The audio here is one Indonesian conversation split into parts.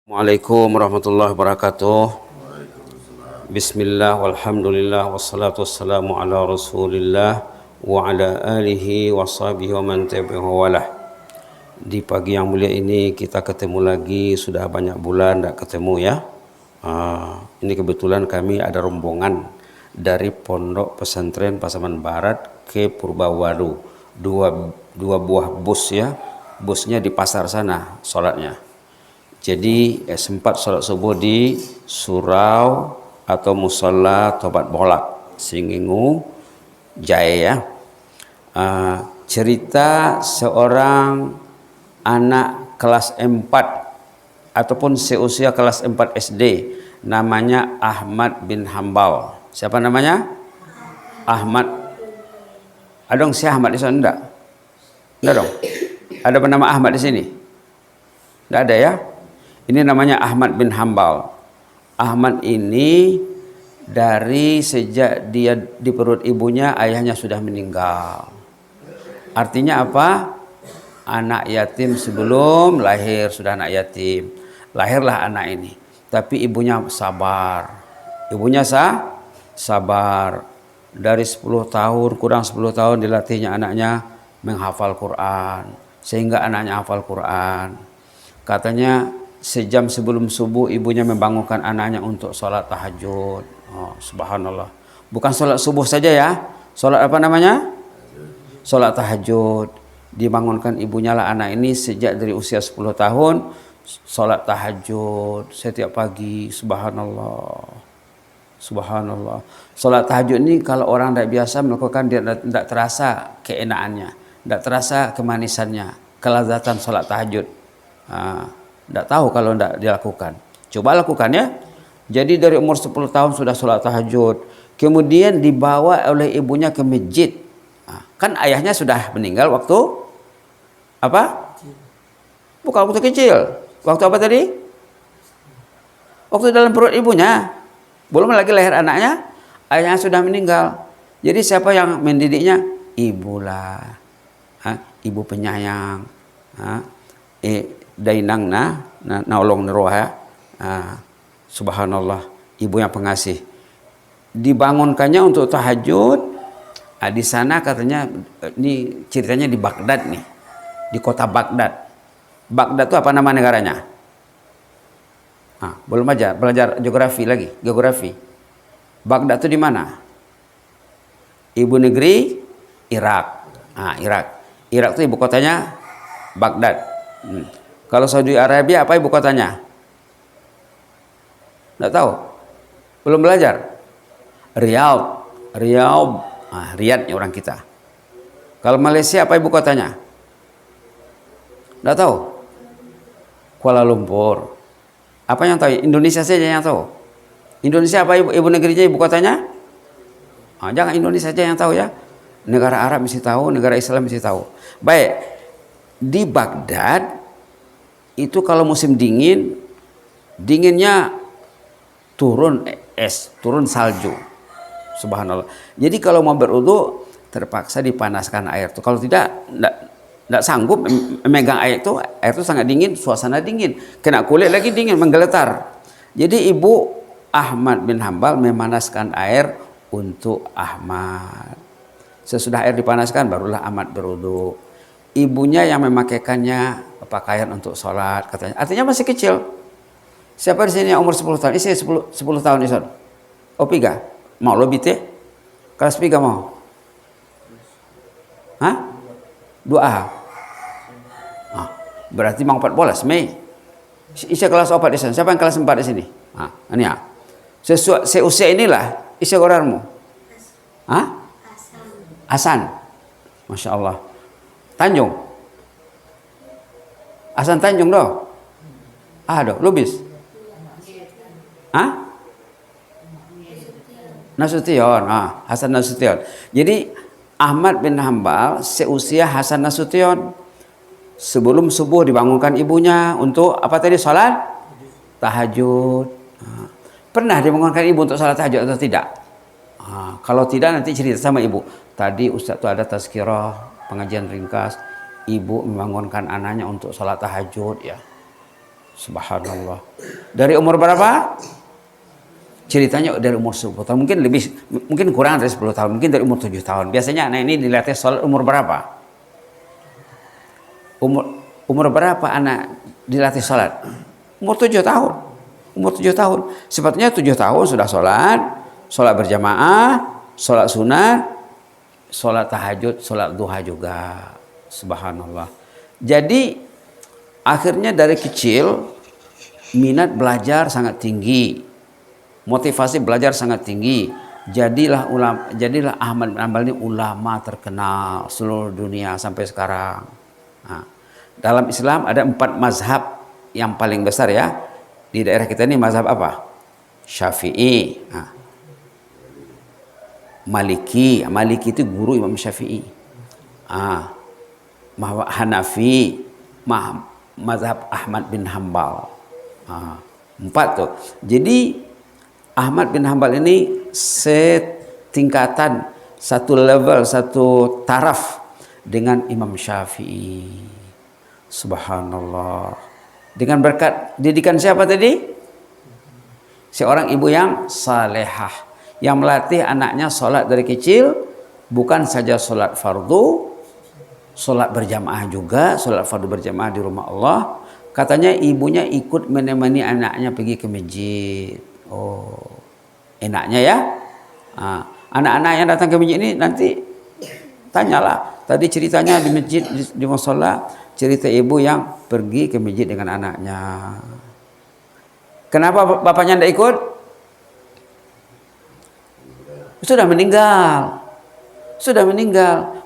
Assalamualaikum warahmatullahi wabarakatuh. Bismillah walhamdulillah wassalatu wassalamu ala rasulillah wa ala alihi wa sahbihi wa man tabi'ahu walah. Di pagi yang mulia ini kita ketemu lagi, sudah banyak bulan tidak ketemu ya. Ini kebetulan kami ada rombongan dari Pondok Pesantren Pasaman Barat ke Purbawaru. Dua buah bus ya. Busnya di pasar sana sholatnya. Jadi sempat sholat subuh di surau atau musola Tobat Bolak, Singingu, Jaya. Cerita seorang anak kelas 4 ataupun seusia kelas 4 SD, namanya Ahmad bin Hambal. Siapa namanya? Ahmad. Ada dong si Ahmad di sana enggak? Enggak dong. Ada bernama Ahmad di sini? Enggak ada ya? Ini namanya Ahmad bin Hambal. Ahmad ini dari sejak dia di perut ibunya, ayahnya sudah meninggal. Artinya apa? Anak yatim sebelum lahir, sudah anak yatim. Lahirlah anak ini. Tapi ibunya sabar. Ibunya sabar. Dari 10 tahun, kurang 10 tahun dilatihnya anaknya menghafal Quran. Sehingga anaknya hafal Quran. Katanya sejam sebelum subuh ibunya membangunkan anaknya untuk sholat tahajud. Oh, subhanallah. Bukan sholat subuh saja ya. Sholat apa namanya? Sholat tahajud. Dibangunkan ibunya lah anak ini sejak dari usia 10 tahun. Sholat tahajud setiap pagi. Subhanallah. Subhanallah. Sholat tahajud ini kalau orang tidak biasa melakukan, dia tidak terasa keenaannya. Tidak terasa kemanisannya. Kelazatan sholat tahajud. Tidak tahu kalau tidak dilakukan. Coba lakukan ya. Jadi dari umur 10 tahun sudah sholat tahajud. Kemudian dibawa oleh ibunya ke masjid. Kan ayahnya sudah meninggal waktu apa? Bukan waktu kecil. Waktu apa tadi? Waktu dalam perut ibunya. Belum lagi lahir anaknya. Ayahnya sudah meninggal. Jadi siapa yang mendidiknya? Ibulah. Ibu penyayang. Dainang naolong neroha. Subhanallah, ibu yang pengasih. Dibangunkannya untuk tahajud. Di sana katanya, ini ceritanya di Baghdad nih, di kota Baghdad. Baghdad itu apa nama negaranya? Belum aja belajar geografi lagi, geografi. Baghdad itu di mana? Ibu negeri Irak. Irak. Irak itu ibu kotanya Baghdad. Kalau Saudi Arabia apa ibu kotanya? Nggak tahu? Belum belajar? Riyadh. Riyadh orang kita. Kalau Malaysia apa ibu kotanya? Nggak tahu? Kuala Lumpur. Apa yang tahu? Indonesia saja yang tahu. Indonesia apa ibu negerinya, ibu kotanya? Jangan Indonesia saja yang tahu ya. Negara Arab mesti tahu, negara Islam mesti tahu. Baik. Di Baghdad itu kalau musim dingin, dinginnya turun es, turun salju. Subhanallah. Jadi kalau mau berwudu terpaksa dipanaskan air itu. Kalau tidak sanggup memegang air itu sangat dingin, suasana dingin. Kena kulit lagi dingin, menggeletar. Jadi ibu Ahmad bin Hambal memanaskan air untuk Ahmad. Sesudah air dipanaskan barulah Ahmad berwudu. Ibunya yang memakaikannya pakaian untuk sholat katanya. Artinya masih kecil. Siapa di sini yang umur 10 tahun? Isi 10 tahun ison. Piga. Mau lebih teh? Kelas 3 mau? 2A. Berarti mau 14 Mei. Isi kelas 4 di sana. Siapa yang kelas 4 di sini? Ini ya. Seusia inilah isi gorarmu. Hasan. Masya Allah. Tanjung. Hasan Tanjung doh. Lubis. Nasution. Hasan Nasution. Jadi Ahmad bin Hambal seusia Hasan Nasution. Sebelum subuh dibangunkan ibunya untuk apa tadi? Salat tahajud. Pernah dibangunkan ibu untuk salat tahajud atau tidak? Kalau tidak nanti cerita sama ibu. Tadi Ustaz itu ada tazkirah, pengajian ringkas. Ibu membangunkan anaknya untuk salat tahajud ya. Subhanallah. Dari umur berapa? Ceritanya dari umur 10 tahun. Mungkin kurang dari 10 tahun. Mungkin dari umur 7 tahun. Biasanya anak ini dilatih sholat umur berapa? Umur berapa anak dilatih sholat? Umur 7 tahun. Umur 7 tahun. Sepatutnya 7 tahun sudah sholat berjamaah, sholat sunat, sholat tahajud, sholat duha juga. Subhanallah. Jadi akhirnya dari kecil minat belajar sangat tinggi, motivasi belajar sangat tinggi. Jadilah Ahmad bin Hanbal ini ulama terkenal seluruh dunia sampai sekarang. Nah, dalam Islam ada 4 mazhab yang paling besar ya. Di daerah kita ini mazhab apa? Syafi'i. Nah, Maliki itu guru Imam Syafi'i. Hanafi, mazhab Ahmad bin Hanbal. 4 tuh. Jadi Ahmad bin Hanbal ini setingkatan, satu level, satu taraf dengan Imam Syafi'i. Subhanallah. Dengan berkat didikan siapa tadi? Seorang ibu yang salehah, yang melatih anaknya sholat dari kecil, bukan saja sholat fardu, sholat berjamaah juga, sholat fardu berjamaah di rumah Allah. Katanya ibunya ikut menemani anaknya pergi ke masjid. Oh, enaknya ya. Anak-anak yang datang ke masjid ini nanti tanyalah. Tadi ceritanya di masjid, di mushola, cerita ibu yang pergi ke masjid dengan anaknya. Kenapa bapaknya tidak ikut? Sudah meninggal.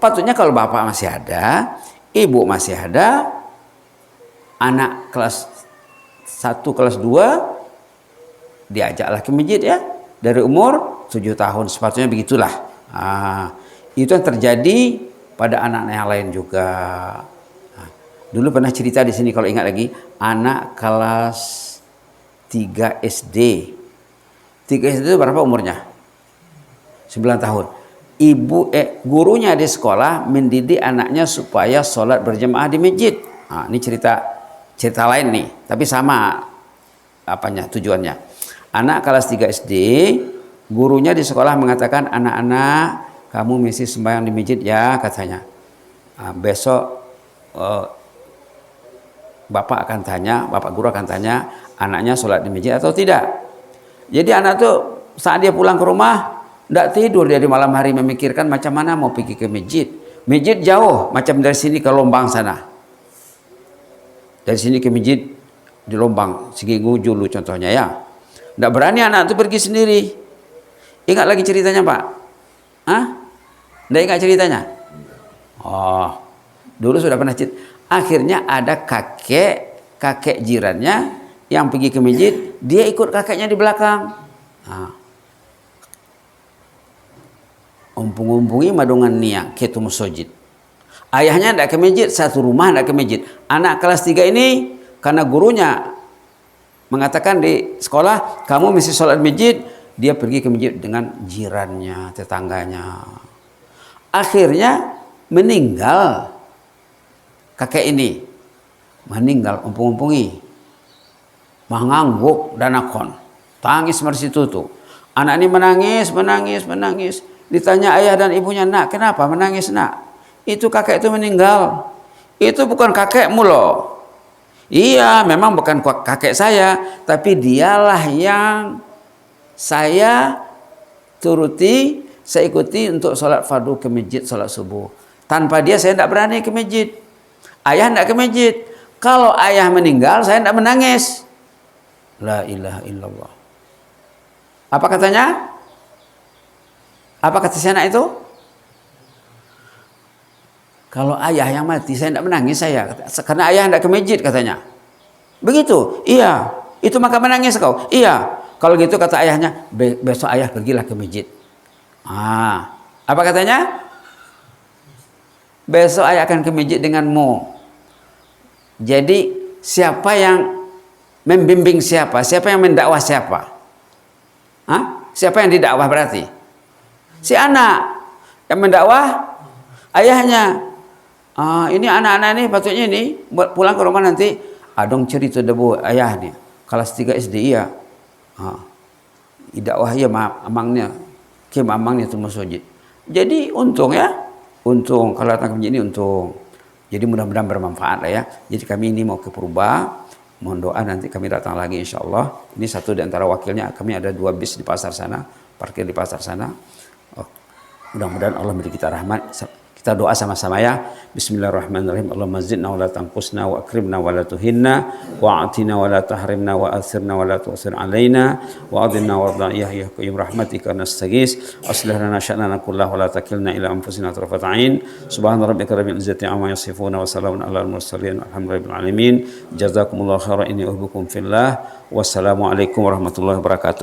Patutnya kalau bapak masih ada, ibu masih ada, anak kelas 1, kelas 2 diajaklah ke masjid ya. Dari umur 7 tahun, sepatutnya begitulah. Itu yang terjadi pada anak-anak yang lain juga. Dulu pernah cerita di sini kalau ingat lagi, anak kelas 3 SD. 3 SD itu berapa umurnya? 9 tahun. Gurunya di sekolah mendidik anaknya supaya sholat berjamaah di masjid. Ini cerita lain nih, tapi sama tujuannya. Anak kelas 3 SD, gurunya di sekolah mengatakan, anak-anak kamu mesti sembahyang di masjid ya, katanya. Besok bapak guru akan tanya anaknya sholat di masjid atau tidak. Jadi anak tuh saat dia pulang ke rumah tidak tidur, dia di malam hari memikirkan macam mana mau pergi ke masjid. Masjid jauh, macam dari sini ke Lombang sana. Dari sini ke masjid di Lombang, Sigegu Julu contohnya ya. Tidak berani anak itu pergi sendiri. Ingat lagi ceritanya Pak? Tidak ingat ceritanya? Oh, dulu sudah pernah cerita. Akhirnya ada kakek jirannya yang pergi ke masjid, dia ikut kakeknya di belakang. Umpung-umpungi madungan niat ketu musojid. Ayahnya tidak ke masjid, satu rumah tidak ke masjid. Anak kelas 3 ini karena gurunya mengatakan di sekolah kamu mesti sholat di masjid, dia pergi ke masjid dengan jirannya, tetangganya. Akhirnya meninggal kakek ini, meninggal umpung-umpungi, mengangguk dan akon, tangis mersi tutu. Anak ini menangis. Ditanya ayah dan ibunya, nak kenapa menangis nak? Itu kakek itu meninggal. Itu bukan kakekmu loh. Iya, memang bukan kakek saya, tapi dialah yang saya turuti, saya ikuti untuk sholat fardu ke masjid, sholat subuh. Tanpa dia saya tidak berani ke masjid. Ayah tidak ke masjid. Kalau ayah meninggal, saya tidak menangis. La ilaha illallah. Apa katanya? Apa kata si anak itu? Kalau ayah yang mati, saya tidak menangis saya. Karena ayah tidak ke masjid katanya. Begitu? Iya. Itu maka menangis kau? Iya. Kalau gitu kata ayahnya, besok ayah pergilah ke masjid. Apa katanya? Besok ayah akan ke masjid denganmu. Jadi siapa yang membimbing siapa? Siapa yang mendakwah siapa? Siapa yang didakwah berarti? Si anak yang mendakwah ayahnya. Ini anak-anak ini patutnya ini pulang ke rumah nanti Adong cerita debo ayah ni kelas 3 SD ya. Idak wahya amangnya ke amangnya tu masjid. Jadi untung ya. Untung kalau datang ke masjid ini untung. Jadi mudah-mudahan bermanfaat lah ya. Jadi kami ini mau ke Purba. Mohon doa nanti kami datang lagi insyaallah. Ini satu di antara wakilnya. Kami ada 2 bis di pasar sana, parkir di pasar sana. Mudah-mudahan Allah beri kita rahmat. Kita doa sama-sama ya. Bismillahirrahmanirrahim. Allahumma zidna wa la tanqusna wa akrimna wa la tuhinna wa atina wa la tahrimna wa athirna wa la tu'sir alaina wa adinna wa adna ya qayyum rahmatika nastaghis aslih lana sya'nana kullahu wa la takilna ila anfusina tarfat ain. Subhana rabbika rabbil izzati amma yasifun wa salamun alal mursalin alhamdulillahi alamin. Jazakumullahu khairan inni uhibbukum fillah. Wassalamu alaikum warahmatullahi wabarakatuh.